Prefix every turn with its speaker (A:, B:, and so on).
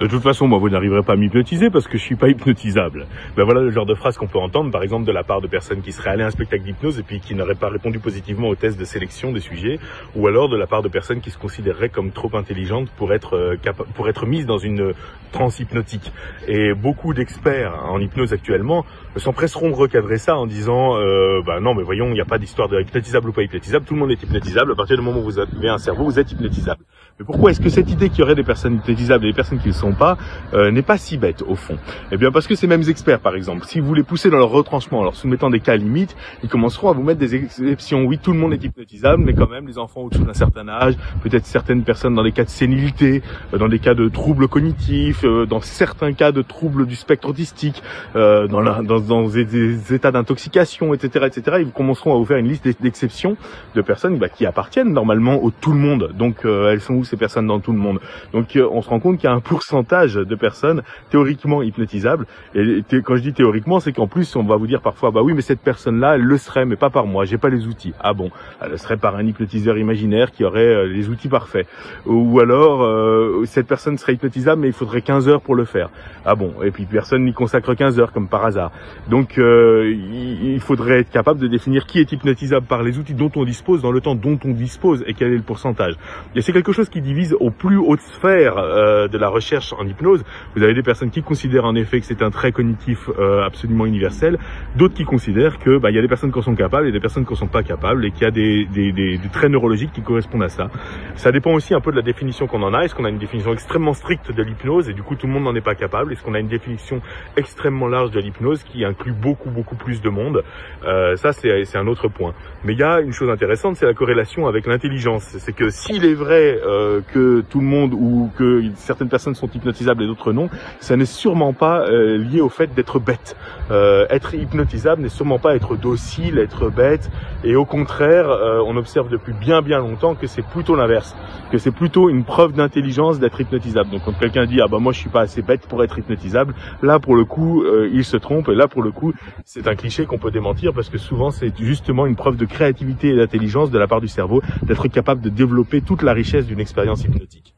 A: De toute façon, moi, vous n'arriverez pas à m'hypnotiser parce que je suis pas hypnotisable. Ben voilà le genre de phrase qu'on peut entendre, par exemple, de la part de personnes qui seraient allées à un spectacle d'hypnose et puis qui n'auraient pas répondu positivement au test de sélection des sujets, ou alors de la part de personnes qui se considéreraient comme trop intelligentes pour être mises dans une transe hypnotique. Et beaucoup d'experts en hypnose actuellement s'empresseront de recadrer ça en disant bah non, mais voyons, il n'y a pas d'histoire de hypnotisable ou pas hypnotisable, tout le monde est hypnotisable. À partir du moment où vous avez un cerveau, vous êtes hypnotisable. Mais pourquoi est-ce que cette idée qu'il y aurait des personnes hypnotisables et des personnes qui ne le sont pas n'est pas si bête au fond? Eh bien parce que ces mêmes experts, par exemple, si vous les poussez dans leur retranchement en leur soumettant des cas limites, ils commenceront à vous mettre des exceptions. Oui, tout le monde est hypnotisable, mais quand même les enfants au-dessous d'un certain âge, peut-être certaines personnes dans des cas de sénilité, dans des cas de troubles cognitifs, dans certains cas de troubles du spectre autistique, dans des états d'intoxication, etc., etc. Ils commenceront à vous faire une liste d'exceptions de personnes qui appartiennent normalement au tout le monde. Donc elles sont où ces personnes dans tout le monde? Donc on se rend compte qu'il y a un pourcentage de personnes théoriquement hypnotisables. Et quand je dis théoriquement, c'est qu'en plus on va vous dire parfois bah oui, mais cette personne-là, elle le serait, mais pas par moi, j'ai pas les outils. Ah bon, elle le serait par un hypnotiseur imaginaire qui aurait les outils parfaits. Ou alors cette personne serait hypnotisable, mais il faudrait 15 heures pour le faire. Ah bon, et puis personne n'y consacre 15 heures comme par hasard. Donc il faudrait être capable de définir qui est hypnotisable par les outils dont on dispose, dans le temps dont on dispose, et quel est le pourcentage. Et c'est quelque chose qui divise aux plus hautes sphères de la recherche en hypnose. Vous avez des personnes qui considèrent en effet que c'est un trait cognitif absolument universel, d'autres qui considèrent que il y a des personnes qui en sont capables et des personnes qui en sont pas capables, et qu'il y a des traits neurologiques qui correspondent à ça. Ça dépend aussi un peu de la définition qu'on en a. Est-ce qu'on a une définition extrêmement stricte de l'hypnose et du coup tout le monde n'en est pas capable? Est-ce qu'on a une définition extrêmement large de l'hypnose qui inclut beaucoup plus de monde? Ça c'est un autre point. Mais il y a une chose intéressante, c'est la corrélation avec l'intelligence. C'est que s'il est vrai que tout le monde ou que certaines personnes sont hypnotisables et d'autres non, ça n'est sûrement pas lié au fait d'être bête. Être hypnotisable n'est sûrement pas être docile, être bête, et au contraire, on observe depuis bien longtemps que c'est plutôt l'inverse, que c'est plutôt une preuve d'intelligence d'être hypnotisable. Donc quand quelqu'un dit ah bah moi je suis pas assez bête pour être hypnotisable, là pour le coup il se trompe, et là pour le coup c'est un cliché qu'on peut démentir, parce que souvent c'est justement une preuve de créativité et d'intelligence de la part du cerveau d'être capable de développer toute la richesse d'une expérience hypnotique.